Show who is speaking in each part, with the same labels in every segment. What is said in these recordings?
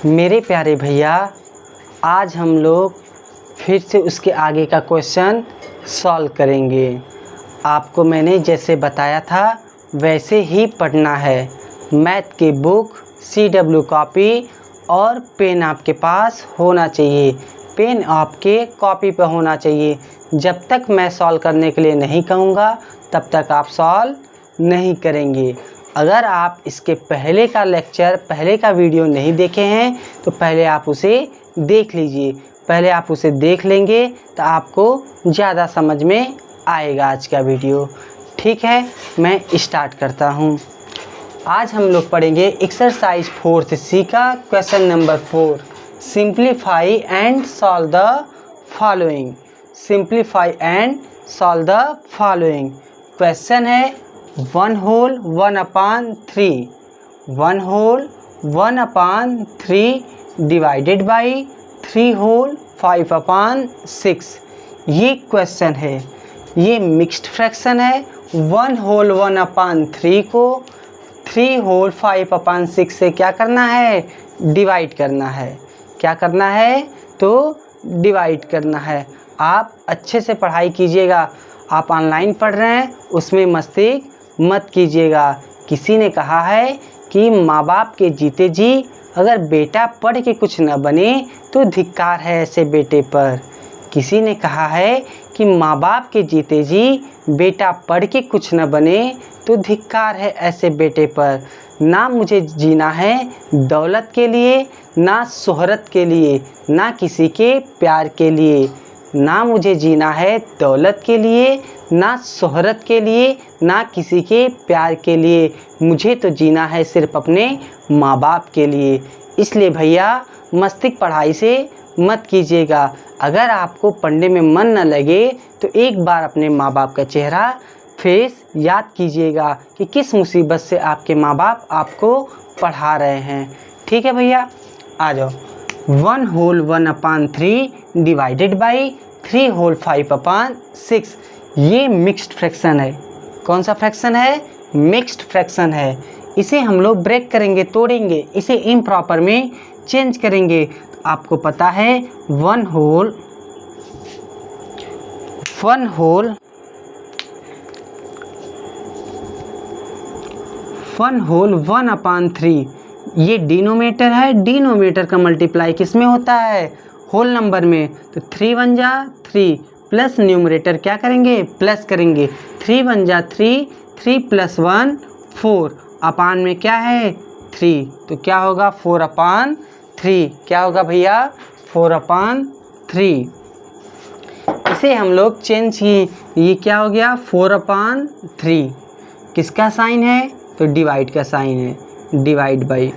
Speaker 1: मेरे प्यारे भैया, आज हम लोग फिर से उसके आगे का क्वेश्चन सॉल्व करेंगे। आपको मैंने जैसे बताया था वैसे ही पढ़ना है। मैथ की बुक, CW कॉपी और पेन आपके पास होना चाहिए। पेन आपके कॉपी पर होना चाहिए। जब तक मैं सॉल्व करने के लिए नहीं कहूँगा तब तक आप सॉल्व नहीं करेंगे। अगर आप इसके पहले का लेक्चर, पहले का वीडियो नहीं देखे हैं तो पहले आप उसे देख लीजिए। पहले आप उसे देख लेंगे तो आपको ज़्यादा समझ में आएगा आज का वीडियो। ठीक है, मैं स्टार्ट करता हूँ। आज हम लोग पढ़ेंगे एक्सरसाइज 4th C का question number 4। Simplify and solve the following. Simplify and solve the following. Question है 1 whole 1/3 1 whole 1/3 divided by 3 whole 5/6। ये क्वेश्चन है, ये मिक्स्ड फ्रैक्शन है। 1 whole 1/3 को 3 whole 5/6 से क्या करना है? डिवाइड करना है। क्या करना है? तो डिवाइड करना है। आप अच्छे से पढ़ाई कीजिएगा। आप ऑनलाइन पढ़ रहे हैं उसमें मस्ती मत कीजिएगा। किसी ने कहा है कि माँ बाप के जीते जी अगर बेटा पढ़ के कुछ न बने तो धिक्कार है ऐसे बेटे पर। किसी ने कहा है कि माँ बाप के जीते जी बेटा पढ़ के कुछ न बने तो धिक्कार है ऐसे बेटे पर। ना मुझे जीना है दौलत के लिए, ना शोहरत के लिए, ना किसी के प्यार के लिए। ना मुझे जीना है दौलत के लिए, ना शोहरत के लिए, ना किसी के प्यार के लिए। मुझे तो जीना है सिर्फ अपने माँ बाप के लिए। इसलिए भैया मस्तिष्क पढ़ाई से मत कीजिएगा। अगर आपको पढ़ने में मन न लगे तो एक बार अपने माँ बाप का चेहरा, फेस याद कीजिएगा कि किस मुसीबत से आपके माँ बाप आपको पढ़ा रहे हैं। ठीक है भैया, आ जाओ। 1 whole 1/3 डिवाइडेड बाई 3 whole 5/6। ये मिक्स्ड फ्रैक्शन है। कौन सा फ्रैक्शन है? मिक्स्ड फ्रैक्शन है। इसे हम लोग ब्रेक करेंगे, तोड़ेंगे, इसे इम्प्रॉपर में चेंज करेंगे। आपको पता है 1 whole 1/3 ये डिनोमिनेटर है। डिनोमिनेटर का मल्टीप्लाई किस में होता है? होल नंबर में। तो 3 1 जा 3 प्लस न्यूमरेटर क्या करेंगे? प्लस करेंगे। 3 1 जा 3, 3 + 1 4 अपान में क्या है? 3। तो क्या होगा? 4/3। क्या होगा भैया? 4/3। इसे हम लोग चेंज किए। ये क्या हो गया? 4/3। किसका साइन है? तो डिवाइड का साइन है। Divide by.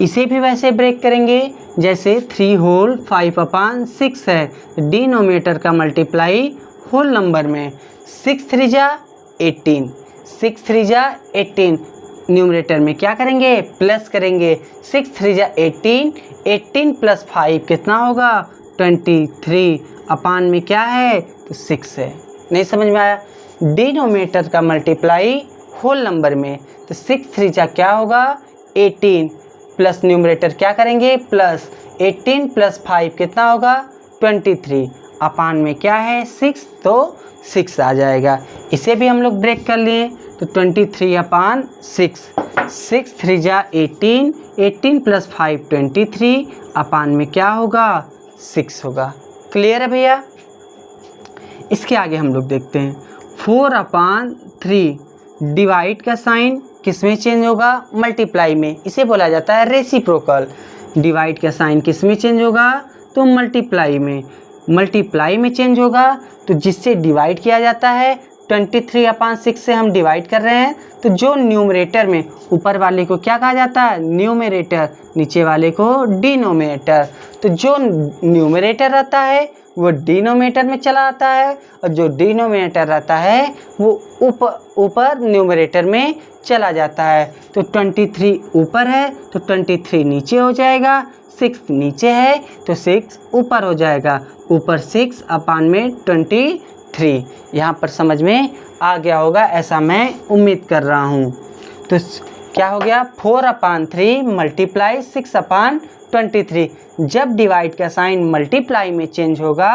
Speaker 1: इसे भी वैसे ब्रेक करेंगे जैसे 3 whole 5/6 है। डिनोमिनेटर का मल्टीप्लाई होल नंबर में। 6 3 जा 18, 6 3 जा 18। न्यूमरेटर में क्या करेंगे? प्लस करेंगे। 6 3 जा 18, 18 + 5 कितना होगा? 23 अपान में क्या है? तो 6 है। नहीं समझ में आया? डिनोमिनेटर का मल्टीप्लाई होल नंबर में। तो 6 3 जा क्या होगा? 18 प्लस न्यूमरेटर क्या करेंगे? प्लस 18 + 5 कितना होगा? 23 अपान में क्या है? 6। तो 6 आ जाएगा। इसे भी हम लोग ब्रेक कर लिए। तो 23/6। 6 3 जा 18, 18 + 5 23 अपान में क्या होगा? 6 होगा। क्लियर है भैया? इसके आगे हम लोग देखते हैं 4/3 डिवाइड का साइन किस में चेंज होगा? मल्टीप्लाई में। इसे बोला जाता है रेसिप्रोकल। डिवाइड का साइन किस में चेंज होगा? तो मल्टीप्लाई में। मल्टीप्लाई में चेंज होगा तो जिससे डिवाइड किया जाता है 23/6 से हम डिवाइड कर रहे हैं। तो जो न्यूमरेटर में, ऊपर वाले को क्या कहा जाता है? न्यूमरेटर। नीचे वाले को डिनोमिनेटर। तो जो न्यूमरेटर रहता है वो डिनोमिनेटर में चला आता है और जो डिनोमिनेटर रहता है वो ऊपर न्यूमरेटर में चला जाता है। तो 23 ऊपर है तो 23 नीचे हो जाएगा। 6 नीचे है तो 6 ऊपर हो जाएगा। ऊपर 6 अपान में 23। यहाँ पर समझ में आ गया होगा ऐसा मैं उम्मीद कर रहा हूँ। तो क्या हो गया? 4/3 × 6/23 23। जब डिवाइड का साइन मल्टीप्लाई में चेंज होगा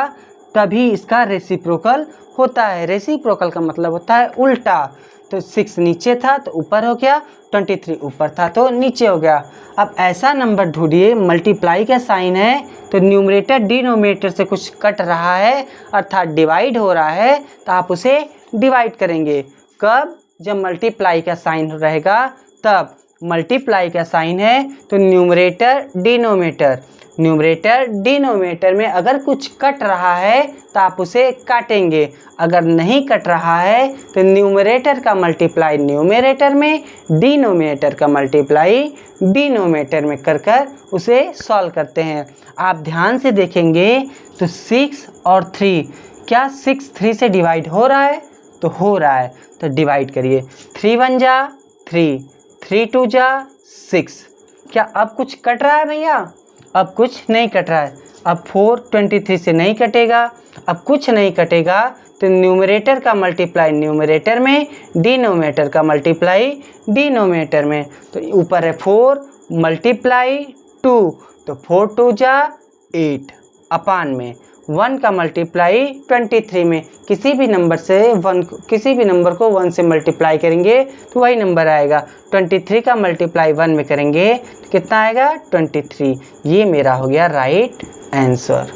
Speaker 1: तभी इसका रेसिप्रोकल होता है। रेसिप्रोकल का मतलब होता है उल्टा। तो 6 नीचे था तो ऊपर हो गया, 23 ऊपर था तो नीचे हो गया। अब ऐसा नंबर ढूंढिए मल्टीप्लाई का साइन है तो न्यूमरेटर डिनोमिनेटर से कुछ कट रहा है अर्थात डिवाइड हो रहा है, तो आप उसे डिवाइड करेंगे। कब? जब मल्टीप्लाई का साइन रहेगा तब। मल्टीप्लाई का साइन है तो न्यूमरेटर डिनोमिनेटर में अगर कुछ कट रहा है तो आप उसे काटेंगे। अगर नहीं कट रहा है तो न्यूमरेटर का मल्टीप्लाई न्यूमरेटर में, डिनोमिनेटर का मल्टीप्लाई डिनोमिनेटर में कर उसे सॉल्व करते हैं। आप ध्यान से देखेंगे तो 6 और 3, क्या 6 3 से डिवाइड हो रहा है? तो हो रहा है, तो डिवाइड करिए। 3 1 जा 3, 3 2 जा 6। क्या अब कुछ कट रहा है भैया? अब कुछ नहीं कट रहा है। अब 4 23 से नहीं कटेगा। अब कुछ नहीं कटेगा तो न्यूमरेटर का मल्टीप्लाई न्यूमरेटर में, डिनोमिनेटर का मल्टीप्लाई डिनोमिनेटर में। तो ऊपर है 4 मल्टीप्लाई 2, तो 4 2 जा 8 अपान में 1 का मल्टीप्लाई 23 में। किसी भी नंबर को 1 से मल्टीप्लाई करेंगे तो वही नंबर आएगा। 23 का मल्टीप्लाई 1 में करेंगे तो कितना आएगा? 23। ये मेरा हो गया राइट आंसर।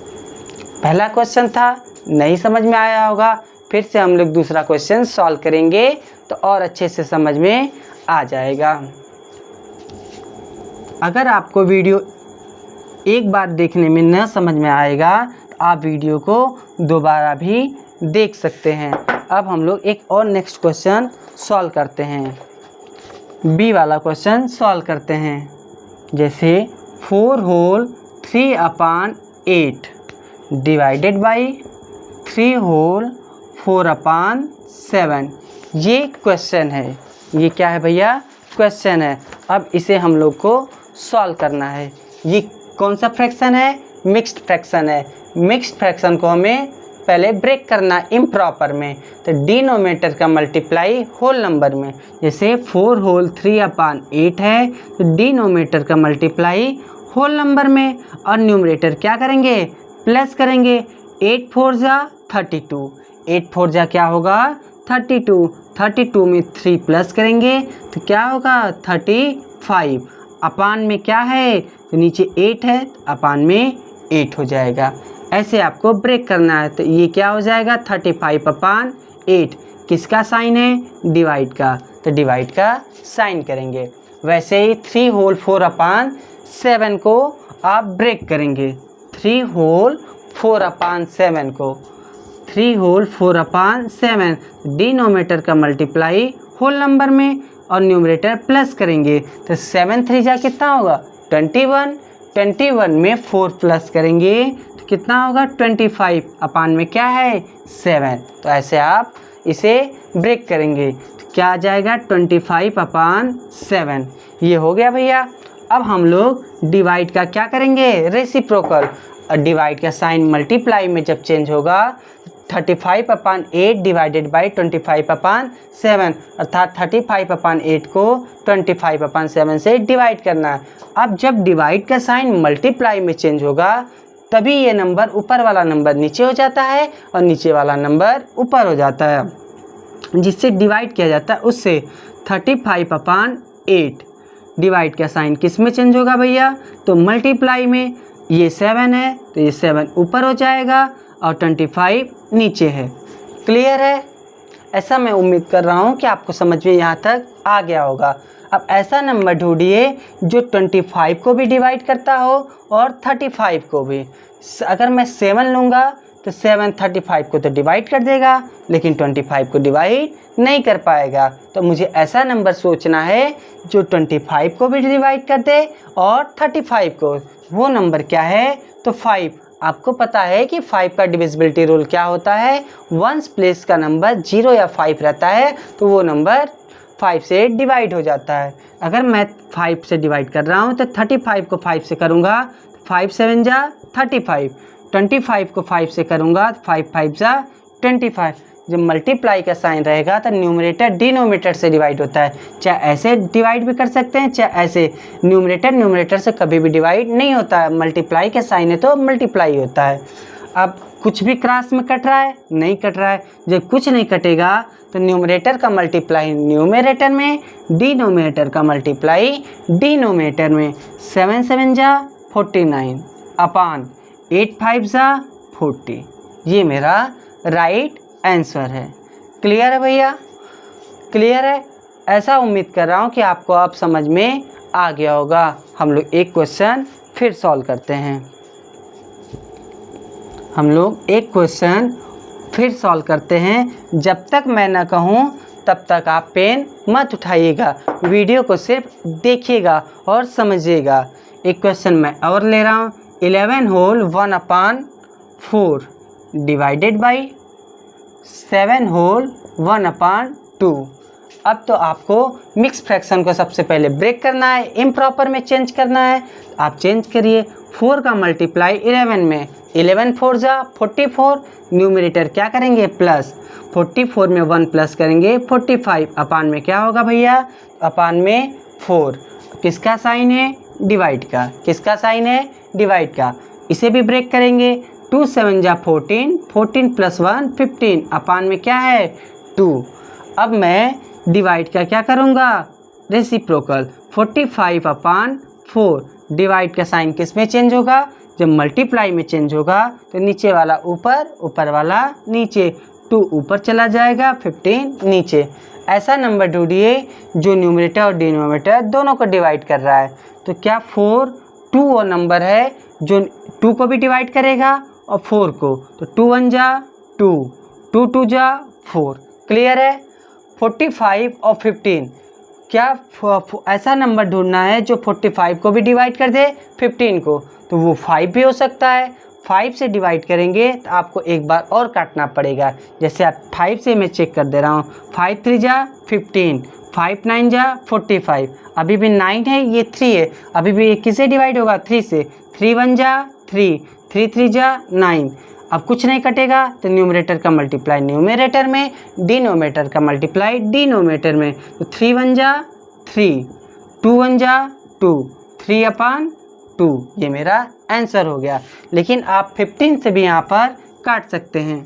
Speaker 1: पहला क्वेश्चन था, नहीं समझ में आया होगा, फिर से हम लोग दूसरा क्वेश्चन सॉल्व करेंगे तो और अच्छे से समझ में आ जाएगा। अगर आपको वीडियो एक बार देखने में न समझ में आएगा तो आप वीडियो को दोबारा भी देख सकते हैं। अब हम लोग एक और नेक्स्ट क्वेश्चन सॉल्व करते हैं। बी वाला क्वेश्चन सॉल्व करते हैं। जैसे 4 whole 3 upon 8 divided by 3 whole 4 upon 7। ये क्वेश्चन है। ये क्या है भैया? क्वेश्चन है। अब इसे हम लोग को सॉल्व करना है। ये कौन सा फ्रैक्शन है? मिक्स्ड फ्रैक्शन है। मिक्स्ड फ्रैक्शन को हमें पहले ब्रेक करना इम्प्रॉपर में, तो डिनोमिनेटर का मल्टीप्लाई होल नंबर में। जैसे 4 होल 3 अपान 8 है तो डिनोमिनेटर का मल्टीप्लाई होल नंबर में, और न्यूमरेटर क्या करेंगे? प्लस करेंगे। 8 4 जा 32, 8 4 जा क्या होगा? 32, 32 में 3 प्लस करेंगे तो क्या होगा? 35। अपान में क्या है? तो नीचे 8 है, अपान में 8 हो जाएगा। ऐसे आपको ब्रेक करना है। तो ये क्या हो जाएगा? 35 अपान 8। किसका साइन है? डिवाइड का, तो डिवाइड का साइन करेंगे। वैसे ही 3 होल 4 अपान 7 को आप ब्रेक करेंगे। 3 होल 4 अपान 7 को, 3 होल 4 अपान 7 डिनोमिनेटर का मल्टीप्लाई होल नंबर में और न्यूमरेटर प्लस करेंगे। तो 7 3 जा कितना होगा? 21। 21 में 4 प्लस करेंगे तो कितना होगा? 25। अपान में क्या है? 7। तो ऐसे आप इसे ब्रेक करेंगे तो क्या आ जाएगा? 25 अपान 7। ये हो गया भैया। अब हम लोग डिवाइड का क्या करेंगे? रेसिप्रोकल। और डिवाइड का साइन मल्टीप्लाई में जब चेंज होगा 35 अपान 8 डिवाइडेड बाई 25 अपान 7, अर्थात 35 अपान 8 को 25 अपान 7 से डिवाइड करना है। अब जब डिवाइड का साइन मल्टीप्लाई में चेंज होगा तभी ये नंबर, ऊपर वाला नंबर नीचे हो जाता है और नीचे वाला नंबर ऊपर हो जाता है। जिससे डिवाइड किया जाता है उससे 35 अपान 8 डिवाइड का साइन किस में चेंज होगा भैया? तो मल्टीप्लाई में। ये 7 है तो ये 7 ऊपर हो जाएगा और 25 नीचे है। क्लियर है? ऐसा मैं उम्मीद कर रहा हूँ कि आपको समझ में यहाँ तक आ गया होगा। अब ऐसा नंबर ढूंढिए जो 25 को भी डिवाइड करता हो और 35 को भी। अगर मैं 7 लूँगा तो 7 35 को तो डिवाइड कर देगा लेकिन 25 को डिवाइड नहीं कर पाएगा। तो मुझे ऐसा नंबर सोचना है जो 25 को भी डिवाइड कर दे और 35 को। वो नंबर क्या है? तो 5। आपको पता है कि 5 का डिविजिबिलिटी रूल क्या होता है? 1s प्लेस का नंबर 0 या 5 रहता है तो वो नंबर 5 से डिवाइड हो जाता है। अगर मैं 5 से डिवाइड कर रहा हूँ तो 35 को 5 से करूँगा 5 7 जा 35, 25 को 5 से करूँगा 5 5 जा 25। जब मल्टीप्लाई का साइन रहेगा तो न्यूमरेटर डिनोमिनेटर से डिवाइड होता है। चाहे ऐसे डिवाइड भी कर सकते हैं, चाहे ऐसे। न्यूमरेटर से कभी भी डिवाइड नहीं होता है। मल्टीप्लाई का साइन है तो मल्टीप्लाई होता है। अब कुछ भी क्रॉस में कट रहा है? नहीं कट रहा है। जब कुछ नहीं कटेगा तो न्यूमरेटर का मल्टीप्लाई न्यूमरेटर में, डिनोमिनेटर का मल्टीप्लाई डिनोमिनेटर में। 7 7 जा 49 अपान 8 5 जा 40। ये मेरा राइट आंसर है। क्लियर है भैया? क्लियर है? ऐसा उम्मीद कर रहा हूँ कि आपको अब समझ में आ गया होगा। हम लोग एक क्वेश्चन फिर सॉल्व करते हैं। हम लोग एक क्वेश्चन फिर सॉल्व करते हैं। जब तक मैं ना कहूँ तब तक आप पेन मत उठाइएगा, वीडियो को सिर्फ देखिएगा और समझिएगा। एक क्वेश्चन मैं और ले रहा हूँ। 11 होल 1/4 डिवाइडेड बाई 7 होल 1/2। अब तो आपको मिक्स फ्रैक्शन को सबसे पहले ब्रेक करना है, इम्प्रॉपर में चेंज करना है। आप चेंज करिए। 4 का मल्टीप्लाई 11 में, 11 4 जा 44। न्यूमरेटर क्या करेंगे? प्लस। 44 में 1 प्लस करेंगे 45। अपान में क्या होगा भैया? अपान में 4। किसका साइन है? डिवाइड का। किसका साइन है? डिवाइड का। इसे भी ब्रेक करेंगे। 2 7 जा 14, 14 प्लस 1 15। अपान में क्या है? 2। अब मैं डिवाइड का क्या करूँगा? रेसिप्रोकल। 45/4। डिवाइड का साइन किस में चेंज होगा? जब मल्टीप्लाई में चेंज होगा तो नीचे वाला ऊपर, ऊपर वाला नीचे। 2 ऊपर चला जाएगा, 15 नीचे। ऐसा नंबर ढूंढिए जो न्यूमरेटर और डिनोमिनेटर दोनों को डिवाइड कर रहा है। तो क्या 4 2 वो नंबर है जो 2 को भी डिवाइड करेगा और 4 को। तो 2 1 जा 2, 2 2 जा 4। क्लियर है? 45 और 15। क्या ऐसा नंबर ढूंढना है जो 45 को भी डिवाइड कर दे 15 को? तो वो 5 भी हो सकता है। 5 से डिवाइड करेंगे तो आपको एक बार और काटना पड़ेगा। जैसे आप 5 से मैं चेक कर दे रहा हूँ। 5 3 जा 15, 5 9 जा 45। अभी भी 9 है, ये 3 है। अभी भी ये किससे डिवाइड होगा? 3 से। 3 1 जा 3, 3 3 जा 9। अब कुछ नहीं कटेगा तो न्यूमरेटर का मल्टीप्लाई न्यूमरेटर में, डिनोमिनेटर का मल्टीप्लाई डिनोमिनेटर में। तो 3 1 जा 3, 2 1 जा 2, 3/2। ये मेरा आंसर हो गया। लेकिन आप 15 से भी यहाँ पर काट सकते हैं।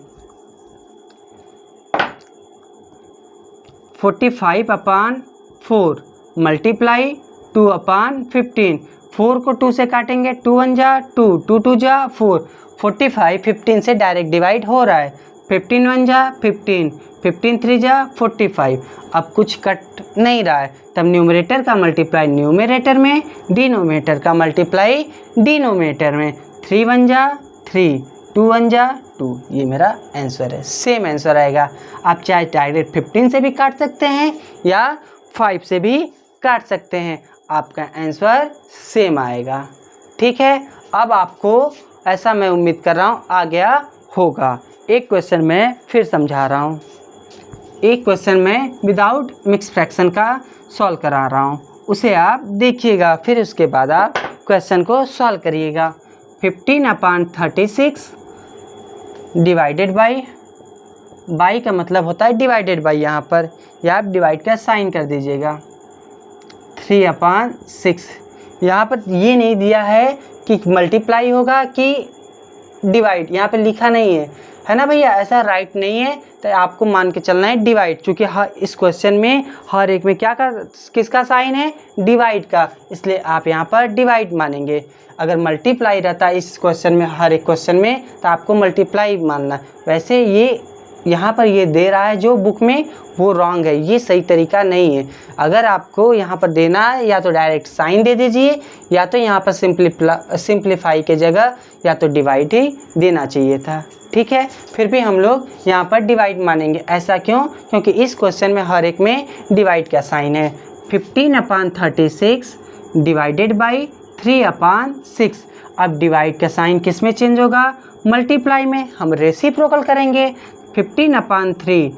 Speaker 1: 45/4 मल्टीप्लाई 2/15। 4 को 2 से काटेंगे, 2 1 जा 2, 2 2 जा 4। 45 15 से डायरेक्ट डिवाइड हो रहा है। 15 1 जा 15, 15 3 जा 45। अब कुछ कट नहीं रहा है, तब न्यूमरेटर का मल्टीप्लाई न्यूमरेटर में, डिनोमिनेटर का मल्टीप्लाई डिनोमिनेटर में। 3 1 जा 3, 2 1 जा 2। ये मेरा आंसर है। सेम आंसर आएगा। आप चाहे डायरेक्ट 15 से भी काट सकते हैं या 5 से भी काट सकते हैं, आपका आंसर सेम आएगा। ठीक है? अब आपको ऐसा मैं उम्मीद कर रहा हूँ आ गया होगा। एक क्वेश्चन मैं फिर समझा रहा हूँ। एक क्वेश्चन मैं विदाउट मिक्स फ्रैक्शन का सॉल्व करा रहा हूँ, उसे आप देखिएगा, फिर उसके बाद आप क्वेश्चन को सॉल्व करिएगा। 15/36 डिवाइडेड बाई का मतलब होता है डिवाइडेड बाई। यहाँ पर या आप डिवाइड का साइन कर दीजिएगा। 3/6। यहाँ पर ये नहीं दिया है कि मल्टीप्लाई होगा कि डिवाइड, यहाँ पे लिखा नहीं है ना भैया? ऐसा राइट नहीं है, तो आपको मान के चलना है डिवाइड। क्योंकि हर इस क्वेश्चन में हर एक में किसका साइन है? डिवाइड का, इसलिए आप यहाँ पर डिवाइड मानेंगे। अगर मल्टीप्लाई रहता इस क्वेश्चन में, हर एक क्वेश्चन में, तो आपको मल्टीप्लाई मानना। वैसे ये यहाँ पर ये दे रहा है जो बुक में, वो रॉन्ग है, ये सही तरीका नहीं है। अगर आपको यहाँ पर देना है या तो डायरेक्ट साइन दे दीजिए, या तो यहाँ पर सिंप्लीफाई के जगह या तो डिवाइड ही देना चाहिए था। ठीक है? फिर भी हम लोग यहाँ पर डिवाइड मानेंगे। ऐसा क्यों? क्योंकि इस क्वेश्चन में हर एक में डिवाइड का साइन है। 15/36 डिवाइडेड बाई 3/6। अब डिवाइड का साइन किस में चेंज होगा? मल्टीप्लाई में। हम रेसिप्रोकल करेंगे। 15/3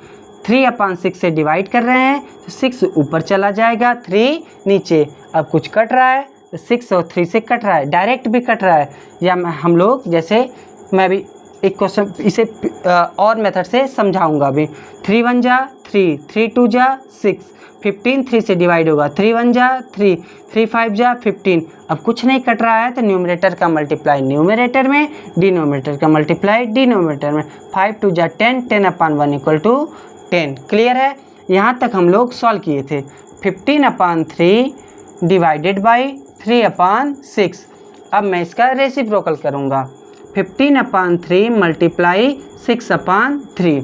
Speaker 1: 3/6 से डिवाइड कर रहे हैं तो 6 ऊपर चला जाएगा, 3 नीचे। अब कुछ कट रहा है तो 6 और 3 से कट रहा है, डायरेक्ट भी कट रहा है। या हम लोग जैसे मैं भी एक क्वेश्चन इसे और मेथड से समझाऊंगा अभी। 3 1 जा 3, 3 2 जा 6, 15 3 से डिवाइड होगा, 3 1 जा 3, 3 5 जा 15। अब कुछ नहीं कट रहा है तो न्यूमरेटर का मल्टीप्लाई न्यूमरेटर में, डिनोमिनेटर का मल्टीप्लाई डिनोमिनेटर में। 5 2 जा 10, 10/1 = 10। क्लियर है? यहाँ तक हम लोग सॉल्व किए थे। 15/3 डिवाइडेड बाई 3/6। अब मैं इसका रेसिप्रोकल करूँगा। 15/3 मल्टीप्लाई 6/3।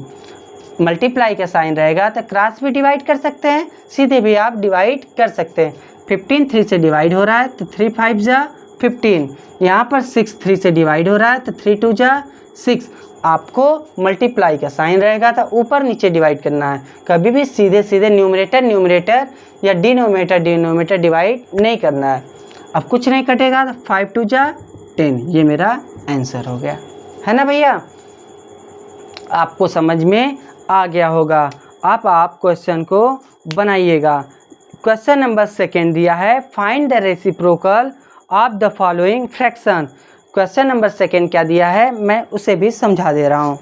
Speaker 1: मल्टीप्लाई का साइन रहेगा तो क्रॉस भी डिवाइड कर सकते हैं, सीधे भी आप डिवाइड कर सकते हैं। 15 3 से डिवाइड हो रहा है तो 3 5 जा 15। यहाँ पर 6 3 से डिवाइड हो रहा है तो 3 2 जा 6। आपको मल्टीप्लाई का साइन रहेगा तो ऊपर नीचे डिवाइड करना है, कभी भी सीधे सीधे न्यूमरेटर न्यूमरेटर या डिनोमिनेटर डिनोमिनेटर डिवाइड नहीं करना है। अब कुछ नहीं कटेगा तो 5 2 जा 10। ये मेरा आंसर हो गया, है ना भैया? आपको समझ में आ गया होगा। अब आप क्वेश्चन को बनाइएगा। क्वेश्चन नंबर 2 दिया है, find the reciprocal of the following fraction. Question number 2 क्या दिया है मैं उसे भी समझा दे रहा हूँ।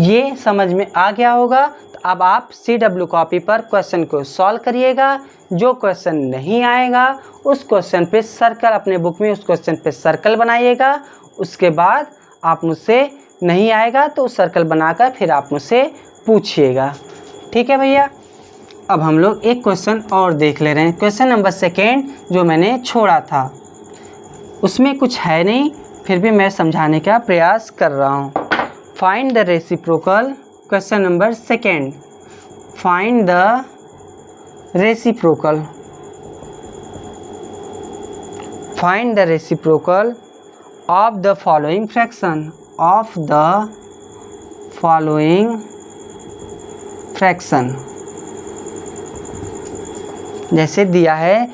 Speaker 1: ये समझ में आ गया होगा तो अब आप CW कॉपी पर क्वेश्चन को सॉल्व करिएगा। जो क्वेश्चन नहीं आएगा उस क्वेश्चन पे सर्कल, अपने बुक में उस क्वेश्चन पे सर्कल बनाइएगा। उसके बाद आप मुझसे नहीं आएगा तो उस सर्कल बनाकर फिर आप मुझसे पूछिएगा। ठीक है भैया? अब हम लोग एक क्वेश्चन और देख ले रहे हैं। क्वेश्चन नंबर 2 जो मैंने छोड़ा था उसमें कुछ है नहीं, फिर भी मैं समझाने का प्रयास कर रहा हूँ। Find the reciprocal, question number 2, find the reciprocal, find the reciprocal of the following fraction, of the following fraction. जैसे दिया है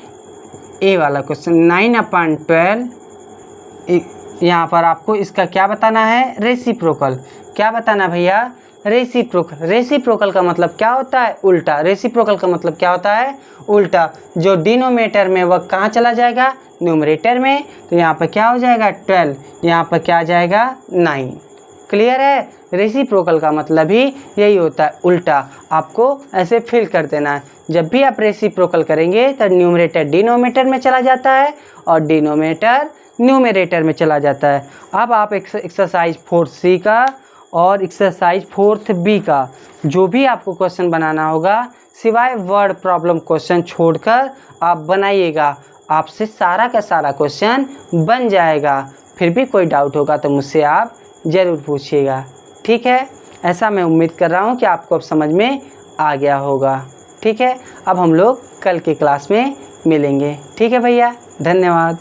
Speaker 1: ए वाला क्वेश्चन 9/12, यहाँ पर आपको इसका क्या बताना है? रेसिप्रोकल। क्या बताना भैया? रेसिप्रोकल। रेसिप्रोकल का मतलब क्या होता है? उल्टा। रेसिप्रोकल का मतलब क्या होता है? उल्टा। जो डिनोमिनेटर में वह कहाँ चला जाएगा? न्यूमरेटर में। तो यहाँ पर क्या हो जाएगा? 12। यहाँ पर क्या आ जाएगा? 9। क्लियर है? रेसिप्रोकल का मतलब ही यही होता है, उल्टा। आपको ऐसे फिल कर देना है। जब भी आप रेसिप्रोकल करेंगे तो न्यूमरेटर डिनोमिनेटर में चला जाता है और डिनोमिनेटर न्यूमरेटर में चला जाता है। अब आप एक्सरसाइज 4C का और एक्सरसाइज 4B का जो भी आपको क्वेश्चन बनाना होगा, सिवाय वर्ड प्रॉब्लम क्वेश्चन छोड़कर आप बनाइएगा। आपसे सारा का सारा क्वेश्चन बन जाएगा। फिर भी कोई डाउट होगा तो मुझसे आप ज़रूर पूछिएगा। ठीक है? ऐसा मैं उम्मीद कर रहा हूँ कि आपको अब समझ में आ गया होगा। ठीक है? अब हम लोग कल की क्लास में मिलेंगे। ठीक है भैया? धन्यवाद।